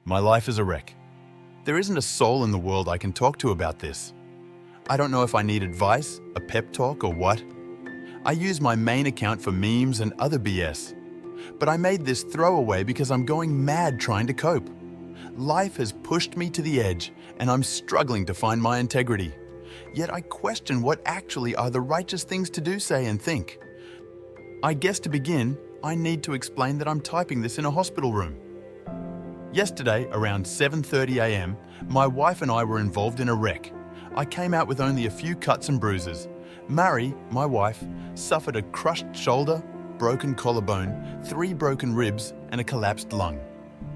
My life is a wreck. There isn't a soul in the world I can talk to about this. I don't know if I need advice, a pep talk, or what. I use my main account for memes and other BS. But I made this throwaway because I'm going mad trying to cope. Life has pushed me to the edge, and I'm struggling to find my integrity. Yet I question what actually are the righteous things to do, say, and think. I guess to begin, I need to explain that I'm typing this in a hospital room. Yesterday, around 7:30 a.m., my wife and I were involved in a wreck. I came out with only a few cuts and bruises. Mary, my wife, suffered a crushed shoulder, broken collarbone, 3 broken ribs, and a collapsed lung.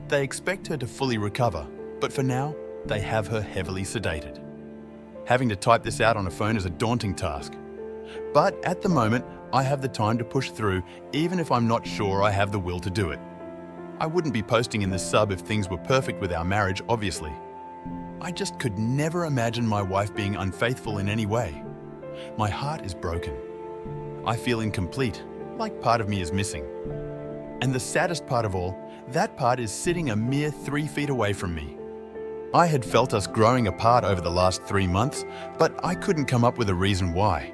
They expect her to fully recover, but for now, they have her heavily sedated. Having to type this out on a phone is a daunting task. But at the moment, I have the time to push through, even if I'm not sure I have the will to do it. I wouldn't be posting in this sub if things were perfect with our marriage, obviously. I just could never imagine my wife being unfaithful in any way. My heart is broken. I feel incomplete, like part of me is missing. And the saddest part of all, that part is sitting a mere 3 feet away from me. I had felt us growing apart over the last 3 months, but I couldn't come up with a reason why.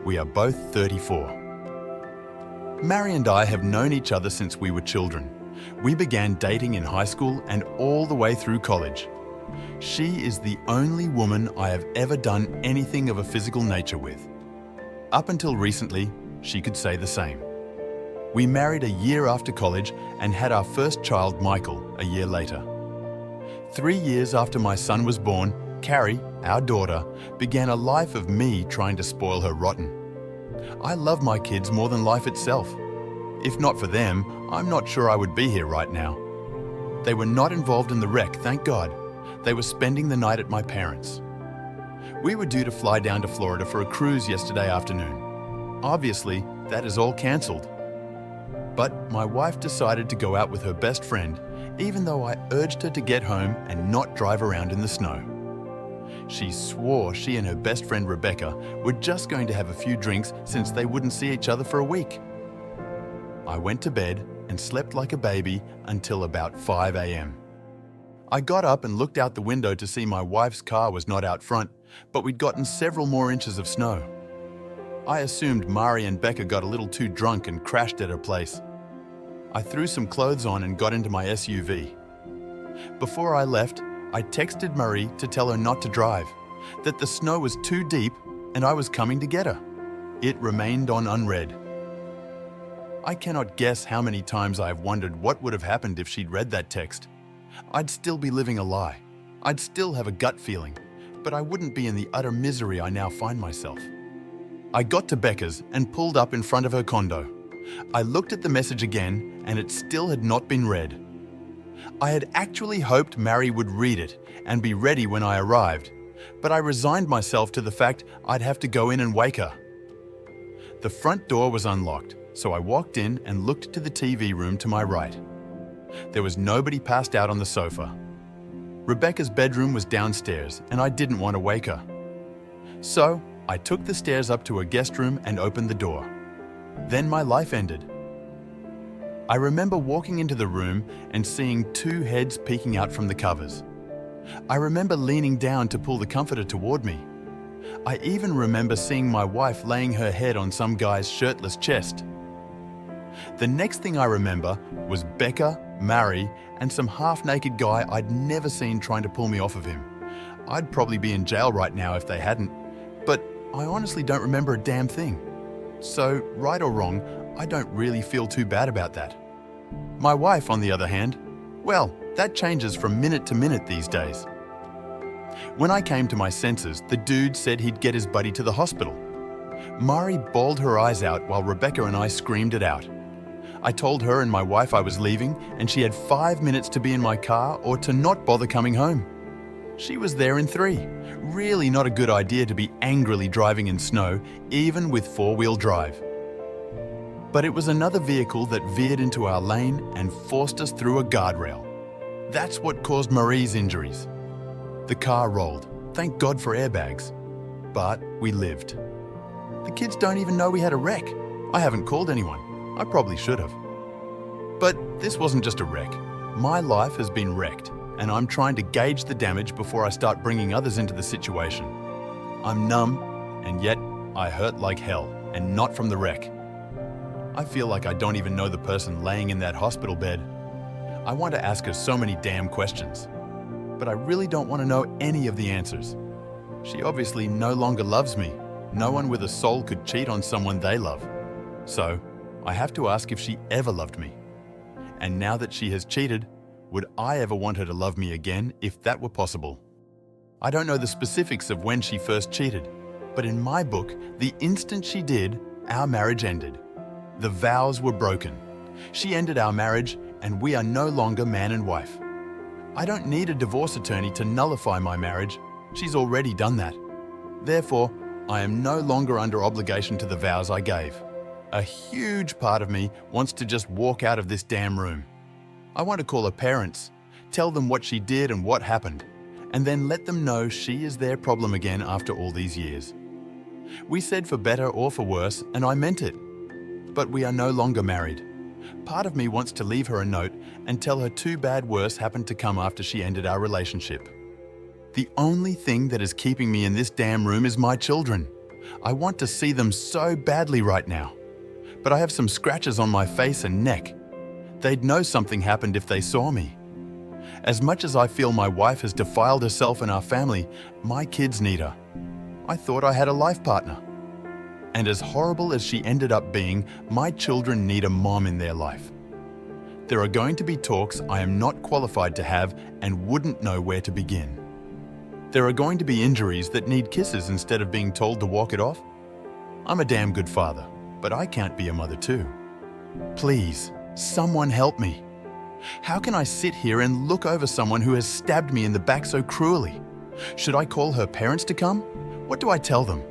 We are both 34. Mary and I have known each other since we were children. We began dating in high school and all the way through college. She is the only woman I have ever done anything of a physical nature with. Up until recently, she could say the same. We married a year after college and had our first child, Michael, a year later. 3 years after my son was born, Carrie, our daughter, began a life of me trying to spoil her rotten. I love my kids more than life itself. If not for them, I'm not sure I would be here right now. They were not involved in the wreck, thank God. They were spending the night at my parents'. We were due to fly down to Florida for a cruise yesterday afternoon. Obviously, that is all cancelled. But my wife decided to go out with her best friend, even though I urged her to get home and not drive around in the snow. She swore she and her best friend Rebecca were just going to have a few drinks since they wouldn't see each other for a week. I went to bed and slept like a baby until about 5 a.m. I got up and looked out the window to see my wife's car was not out front, but we'd gotten several more inches of snow. I assumed Mari and Becca got a little too drunk and crashed at her place. I threw some clothes on and got into my SUV. Before I left, I texted Marie to tell her not to drive, that the snow was too deep and I was coming to get her. It remained on unread. I cannot guess how many times I have wondered what would have happened if she'd read that text. I'd still be living a lie. I'd still have a gut feeling, but I wouldn't be in the utter misery I now find myself. I got to Becca's and pulled up in front of her condo. I looked at the message again and it still had not been read. I had actually hoped Mary would read it and be ready when I arrived, but I resigned myself to the fact I'd have to go in and wake her. The front door was unlocked, so I walked in and looked to the TV room to my right. There was nobody passed out on the sofa. Rebecca's bedroom was downstairs and I didn't want to wake her. So I took the stairs up to her guest room and opened the door. Then my life ended. I remember walking into the room and seeing 2 heads peeking out from the covers. I remember leaning down to pull the comforter toward me. I even remember seeing my wife laying her head on some guy's shirtless chest. The next thing I remember was Becca, Mary, and some half-naked guy I'd never seen trying to pull me off of him. I'd probably be in jail right now if they hadn't, but I honestly don't remember a damn thing. So, right or wrong, I don't really feel too bad about that. My wife, on the other hand, well, that changes from minute to minute these days. When I came to my senses, the dude said he'd get his buddy to the hospital. Mari bawled her eyes out while Rebecca and I screamed it out. I told her and my wife I was leaving and she had 5 minutes to be in my car or to not bother coming home. She was there in 3. Really not a good idea to be angrily driving in snow, even with 4-wheel drive. But it was another vehicle that veered into our lane and forced us through a guardrail. That's what caused Marie's injuries. The car rolled, thank God for airbags. But we lived. The kids don't even know we had a wreck. I haven't called anyone. I probably should have. But this wasn't just a wreck. My life has been wrecked, and I'm trying to gauge the damage before I start bringing others into the situation. I'm numb, and yet I hurt like hell, and not from the wreck. I feel like I don't even know the person laying in that hospital bed. I want to ask her so many damn questions, but I really don't want to know any of the answers. She obviously no longer loves me. No one with a soul could cheat on someone they love. So, I have to ask if she ever loved me. And now that she has cheated, would I ever want her to love me again if that were possible? I don't know the specifics of when she first cheated, but in my book, the instant she did, our marriage ended. The vows were broken. She ended our marriage, and we are no longer man and wife. I don't need a divorce attorney to nullify my marriage. She's already done that. Therefore, I am no longer under obligation to the vows I gave. A huge part of me wants to just walk out of this damn room. I want to call her parents, tell them what she did and what happened, and then let them know she is their problem again after all these years. We said for better or for worse, and I meant it. But we are no longer married. Part of me wants to leave her a note and tell her too bad worse happened to come after she ended our relationship. The only thing that is keeping me in this damn room is my children. I want to see them so badly right now. But I have some scratches on my face and neck. They'd know something happened if they saw me. As much as I feel my wife has defiled herself and our family, my kids need her. I thought I had a life partner. And as horrible as she ended up being, my children need a mom in their life. There are going to be talks I am not qualified to have and wouldn't know where to begin. There are going to be injuries that need kisses instead of being told to walk it off. I'm a damn good father, but I can't be a mother too. Please, someone help me. How can I sit here and look over someone who has stabbed me in the back so cruelly? Should I call her parents to come? What do I tell them?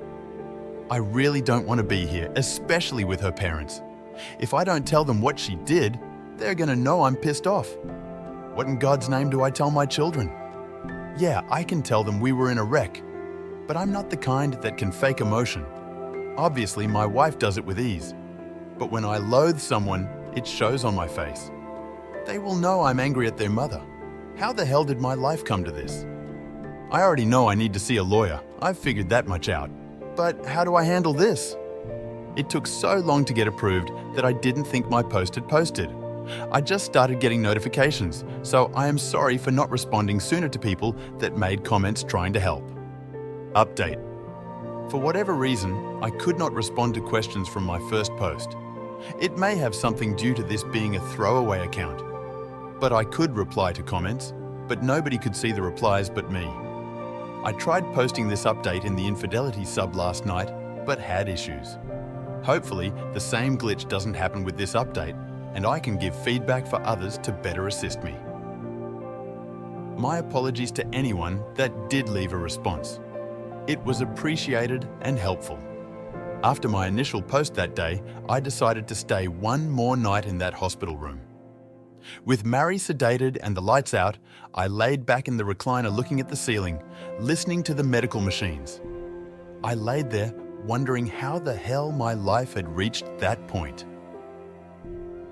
I really don't want to be here, especially with her parents. If I don't tell them what she did, they're going to know I'm pissed off. What in God's name do I tell my children? Yeah, I can tell them we were in a wreck, but I'm not the kind that can fake emotion. Obviously, my wife does it with ease. But when I loathe someone, it shows on my face. They will know I'm angry at their mother. How the hell did my life come to this? I already know I need to see a lawyer. I've figured that much out. But how do I handle this? It took so long to get approved that I didn't think my post had posted. I just started getting notifications, so I am sorry for not responding sooner to people that made comments trying to help. Update. For whatever reason, I could not respond to questions from my first post. It may have something due to this being a throwaway account. But I could reply to comments, but nobody could see the replies but me. I tried posting this update in the infidelity sub last night, but had issues. Hopefully, the same glitch doesn't happen with this update, and I can give feedback for others to better assist me. My apologies to anyone that did leave a response. It was appreciated and helpful. After my initial post that day, I decided to stay one more night in that hospital room. With Mary sedated and the lights out, I laid back in the recliner looking at the ceiling, listening to the medical machines. I laid there wondering how the hell my life had reached that point.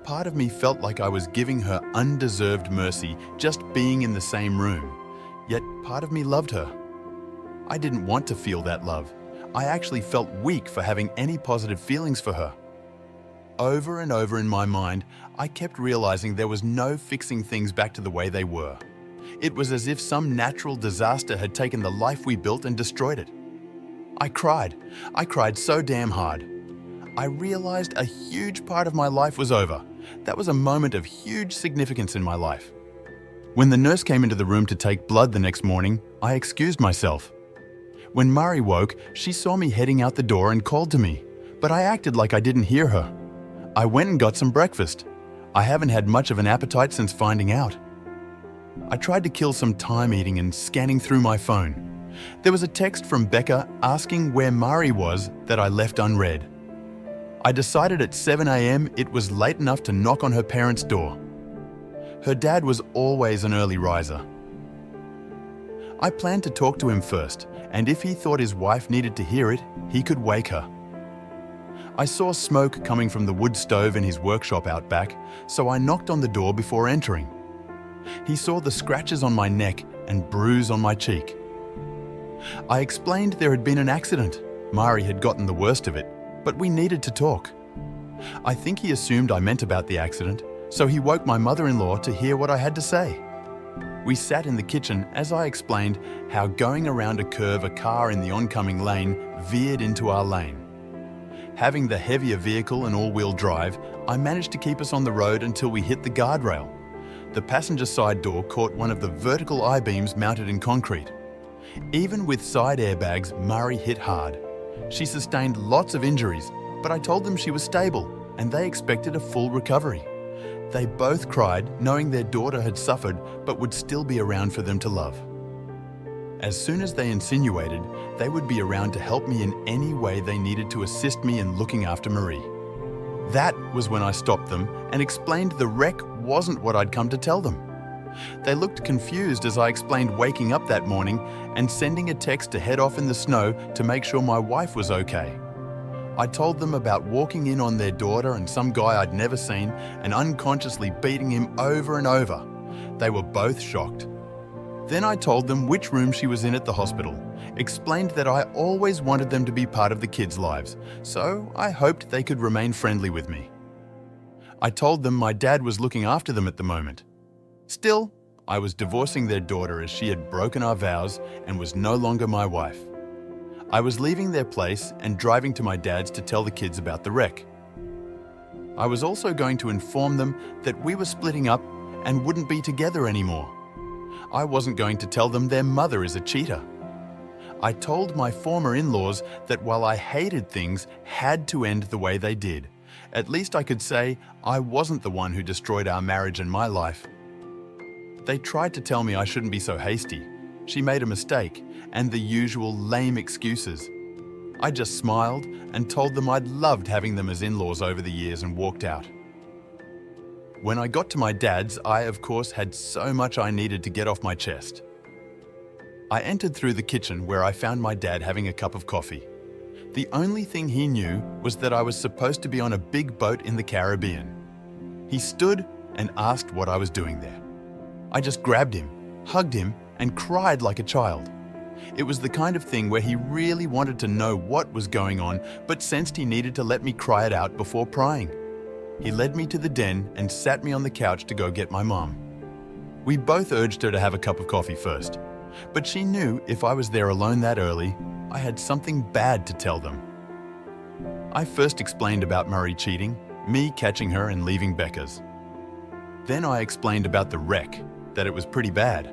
Part of me felt like I was giving her undeserved mercy just being in the same room, yet part of me loved her. I didn't want to feel that love. I actually felt weak for having any positive feelings for her. Over and over in my mind, I kept realizing there was no fixing things back to the way they were. It was as if some natural disaster had taken the life we built and destroyed it. I cried. I cried so damn hard. I realized a huge part of my life was over. That was a moment of huge significance in my life. When the nurse came into the room to take blood the next morning, I excused myself. When Mari woke, she saw me heading out the door and called to me, but I acted like I didn't hear her. I went and got some breakfast. I haven't had much of an appetite since finding out. I tried to kill some time eating and scanning through my phone. There was a text from Becca asking where Mari was that I left unread. I decided at 7 a.m. it was late enough to knock on her parents' door. Her dad was always an early riser. I planned to talk to him first, and if he thought his wife needed to hear it, he could wake her. I saw smoke coming from the wood stove in his workshop out back, so I knocked on the door before entering. He saw the scratches on my neck and bruise on my cheek. I explained there had been an accident. Mari had gotten the worst of it, but we needed to talk. I think he assumed I meant about the accident, so he woke my mother-in-law to hear what I had to say. We sat in the kitchen as I explained how going around a curve a car in the oncoming lane veered into our lane. Having the heavier vehicle and all-wheel drive, I managed to keep us on the road until we hit the guardrail. The passenger side door caught one of the vertical I-beams mounted in concrete. Even with side airbags, Mari hit hard. She sustained lots of injuries, but I told them she was stable and they expected a full recovery. They both cried, knowing their daughter had suffered but would still be around for them to love. As soon as they insinuated, they would be around to help me in any way they needed to assist me in looking after Marie. That was when I stopped them and explained the wreck wasn't what I'd come to tell them. They looked confused as I explained waking up that morning and sending a text to head off in the snow to make sure my wife was okay. I told them about walking in on their daughter and some guy I'd never seen and unconsciously beating him over and over. They were both shocked. Then I told them which room she was in at the hospital, explained that I always wanted them to be part of the kids' lives, so I hoped they could remain friendly with me. I told them my dad was looking after them at the moment. Still, I was divorcing their daughter as she had broken our vows and was no longer my wife. I was leaving their place and driving to my dad's to tell the kids about the wreck. I was also going to inform them that we were splitting up and wouldn't be together anymore. I wasn't going to tell them their mother is a cheater. I told my former in-laws that while I hated things had to end the way they did, at least I could say I wasn't the one who destroyed our marriage and my life. They tried to tell me I shouldn't be so hasty. She made a mistake, and the usual lame excuses. I just smiled and told them I'd loved having them as in-laws over the years and walked out. When I got to my dad's, I, of course, had so much I needed to get off my chest. I entered through the kitchen where I found my dad having a cup of coffee. The only thing he knew was that I was supposed to be on a big boat in the Caribbean. He stood and asked what I was doing there. I just grabbed him, hugged him, and cried like a child. It was the kind of thing where he really wanted to know what was going on, but sensed he needed to let me cry it out before prying. He led me to the den and sat me on the couch to go get my mom. We both urged her to have a cup of coffee first, but she knew if I was there alone that early, I had something bad to tell them. I first explained about Murray cheating, me catching her and leaving Becca's. Then I explained about the wreck, that it was pretty bad.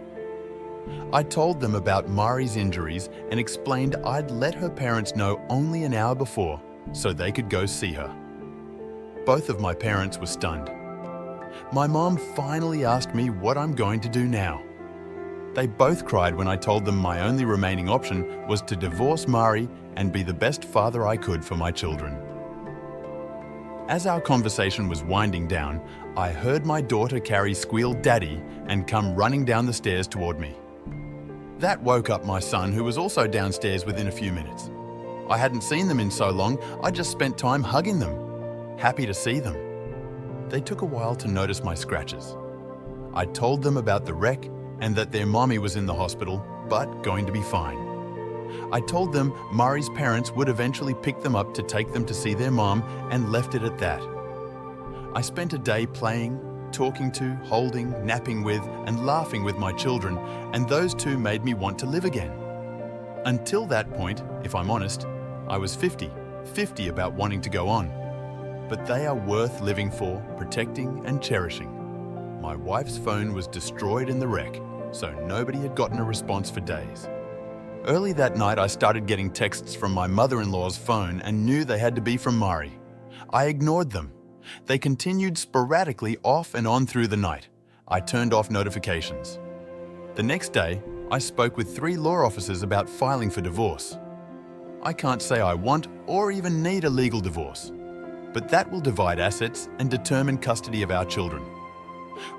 I told them about Mari's injuries and explained I'd let her parents know only an hour before so they could go see her. Both of my parents were stunned. My mom finally asked me what I'm going to do now. They both cried when I told them my only remaining option was to divorce Mari and be the best father I could for my children. As our conversation was winding down, I heard my daughter Carrie squeal "Daddy" and come running down the stairs toward me. That woke up my son, who was also downstairs within a few minutes. I hadn't seen them in so long, I just spent time hugging them, happy to see them. They took a while to notice my scratches. I told them about the wreck and that their mommy was in the hospital, but going to be fine. I told them Mari's parents would eventually pick them up to take them to see their mom and left it at that. I spent a day playing, talking to, holding, napping with, and laughing with my children, and those two made me want to live again. Until that point, if I'm honest, I was 50 about wanting to go on. But they are worth living for, protecting, and cherishing. My wife's phone was destroyed in the wreck, so nobody had gotten a response for days. Early that night, I started getting texts from my mother-in-law's phone and knew they had to be from Mari. I ignored them. They continued sporadically off and on through the night. I turned off notifications. The next day, I spoke with 3 law officers about filing for divorce. I can't say I want or even need a legal divorce, but that will divide assets and determine custody of our children.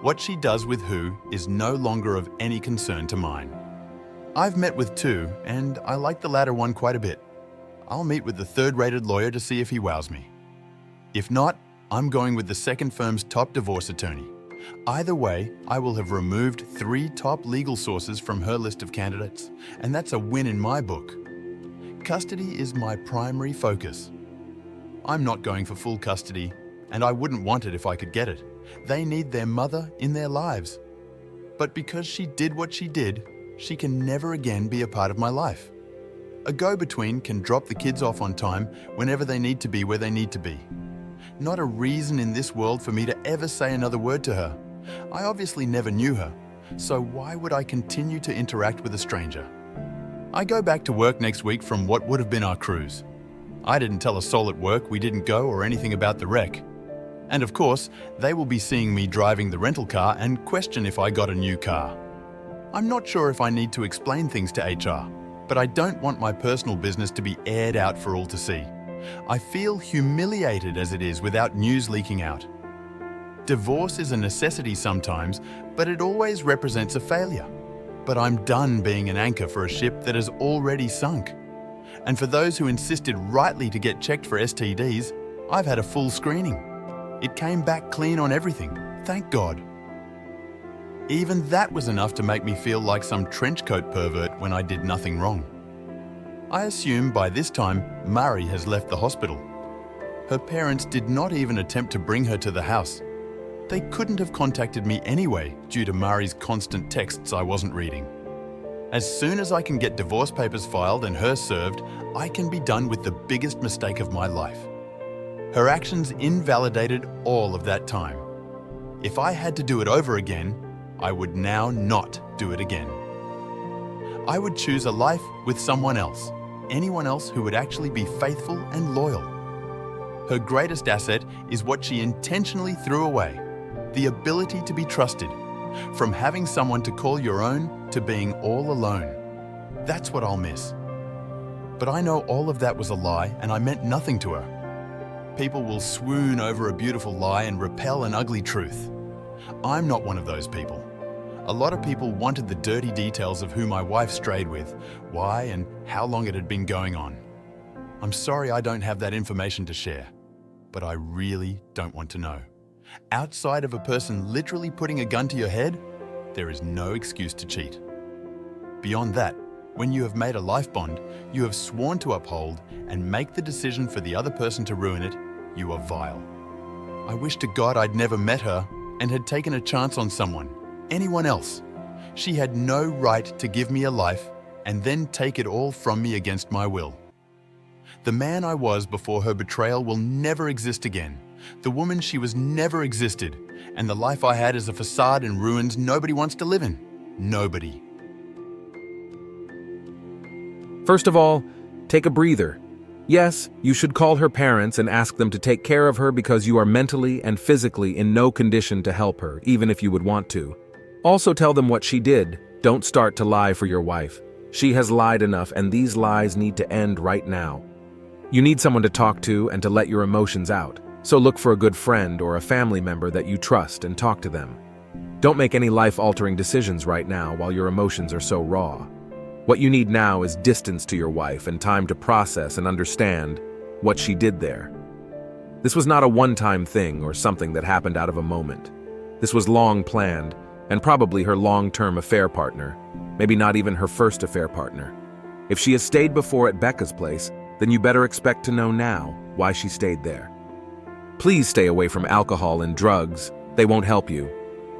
What she does with who is no longer of any concern to mine. I've met with 2, and I like the latter one quite a bit. I'll meet with the 3rd-rated lawyer to see if he wows me. If not, I'm going with the second firm's top divorce attorney. Either way, I will have removed 3 top legal sources from her list of candidates, and that's a win in my book. Custody is my primary focus. I'm not going for full custody, and I wouldn't want it if I could get it. They need their mother in their lives. But because she did what she did, she can never again be a part of my life. A go-between can drop the kids off on time whenever they need to be where they need to be. Not a reason in this world for me to ever say another word to her. I obviously never knew her, so why would I continue to interact with a stranger? I go back to work next week from what would have been our cruise. I didn't tell a soul at work we didn't go or anything about the wreck. And of course, they will be seeing me driving the rental car and question if I got a new car. I'm not sure if I need to explain things to HR, but I don't want my personal business to be aired out for all to see. I feel humiliated as it is without news leaking out. Divorce is a necessity sometimes, but it always represents a failure. But I'm done being an anchor for a ship that has already sunk. And for those who insisted rightly to get checked for STDs, I've had a full screening. It came back clean on everything, thank God. Even that was enough to make me feel like some trenchcoat pervert when I did nothing wrong. I assume by this time, Mari has left the hospital. Her parents did not even attempt to bring her to the house. They couldn't have contacted me anyway due to Mari's constant texts I wasn't reading. As soon as I can get divorce papers filed and her served, I can be done with the biggest mistake of my life. Her actions invalidated all of that time. If I had to do it over again, I would now not do it again. I would choose a life with someone else, anyone else who would actually be faithful and loyal. Her greatest asset is what she intentionally threw away, the ability to be trusted, from having someone to call your own to being all alone. That's what I'll miss. But I know all of that was a lie and I meant nothing to her. People will swoon over a beautiful lie and repel an ugly truth. I'm not one of those people. A lot of people wanted the dirty details of who my wife strayed with, why and how long it had been going on. I'm sorry I don't have that information to share, but I really don't want to know. Outside of a person literally putting a gun to your head, there is no excuse to cheat. Beyond that, when you have made a life bond, you have sworn to uphold and make the decision for the other person to ruin it, you are vile. I wish to God I'd never met her and had taken a chance on someone, anyone else. She had no right to give me a life and then take it all from me against my will. The man I was before her betrayal will never exist again. The woman she was never existed, and the life I had is a facade in ruins nobody wants to live in. Nobody. First of all, take a breather. Yes, you should call her parents and ask them to take care of her because you are mentally and physically in no condition to help her, even if you would want to. Also tell them what she did. Don't start to lie for your wife. She has lied enough, and these lies need to end right now. You need someone to talk to and to let your emotions out. So look for a good friend or a family member that you trust and talk to them. Don't make any life-altering decisions right now while your emotions are so raw. What you need now is distance to your wife and time to process and understand what she did there. This was not a one-time thing or something that happened out of a moment. This was long planned, and probably her long-term affair partner, maybe not even her first affair partner. If she has stayed before at Becca's place, then you better expect to know now why she stayed there. Please stay away from alcohol and drugs. They won't help you.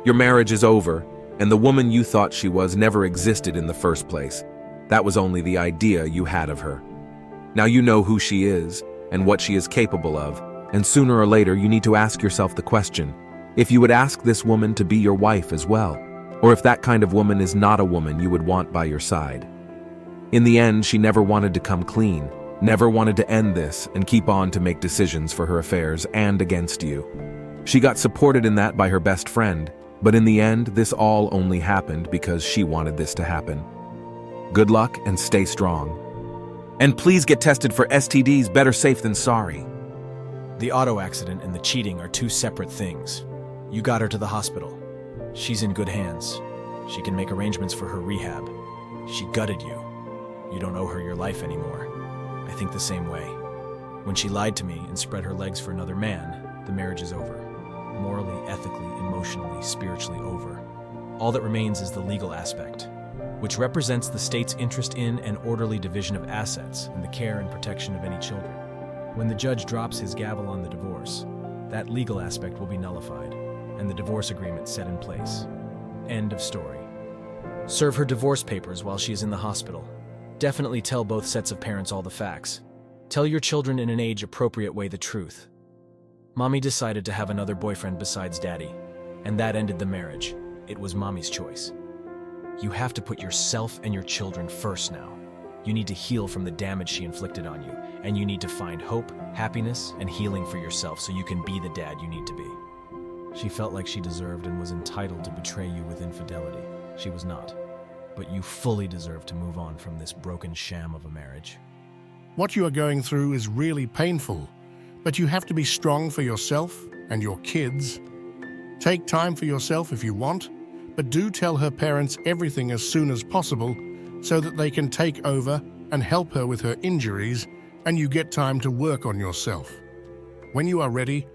Your marriage is over, and the woman you thought she was never existed in the first place. That was only the idea you had of her. Now you know who she is and what she is capable of, and sooner or later you need to ask yourself the question, if you would ask this woman to be your wife as well, or if that kind of woman is not a woman you would want by your side. In the end, she never wanted to come clean, never wanted to end this and keep on to make decisions for her affairs and against you. She got supported in that by her best friend, but in the end, this all only happened because she wanted this to happen. Good luck and stay strong. And please get tested for STDs, better safe than sorry. The auto accident and the cheating are two separate things. You got her to the hospital. She's in good hands. She can make arrangements for her rehab. She gutted you. You don't owe her your life anymore. I think the same way. When she lied to me and spread her legs for another man, the marriage is over. morally, ethically, emotionally, spiritually over. All that remains is the legal aspect, which represents the state's interest in and orderly division of assets and the care and protection of any children. When the judge drops his gavel on the divorce, that legal aspect will be nullified, and the divorce agreement set in place. End of story. Serve her divorce papers while she is in the hospital. Definitely tell both sets of parents all the facts. Tell your children in an age-appropriate way the truth. Mommy decided to have another boyfriend besides Daddy, and that ended the marriage. It was Mommy's choice. You have to put yourself and your children first now. You need to heal from the damage she inflicted on you, and you need to find hope, happiness, and healing for yourself so you can be the dad you need to be. She felt like she deserved and was entitled to betray you with infidelity. She was not. But you fully deserve to move on from this broken sham of a marriage. What you are going through is really painful, but you have to be strong for yourself and your kids. Take time for yourself if you want, but do tell her parents everything as soon as possible so that they can take over and help her with her injuries and you get time to work on yourself. When you are ready,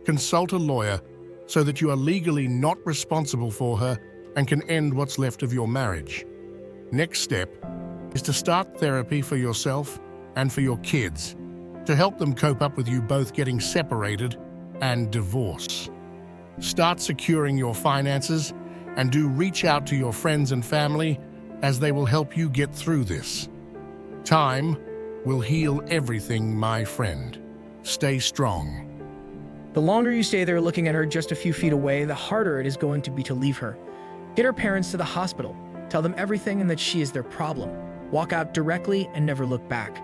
consult a lawyer so that you are legally not responsible for her and can end what's left of your marriage. Next step is to start therapy for yourself and for your kids to help them cope up with you both getting separated and divorce. Start securing your finances and do reach out to your friends and family as they will help you get through this. Time will heal everything, my friend. Stay strong. The longer you stay there looking at her just a few feet away, the harder it is going to be to leave her. Get her parents to the hospital. Tell them everything and that she is their problem. Walk out directly and never look back.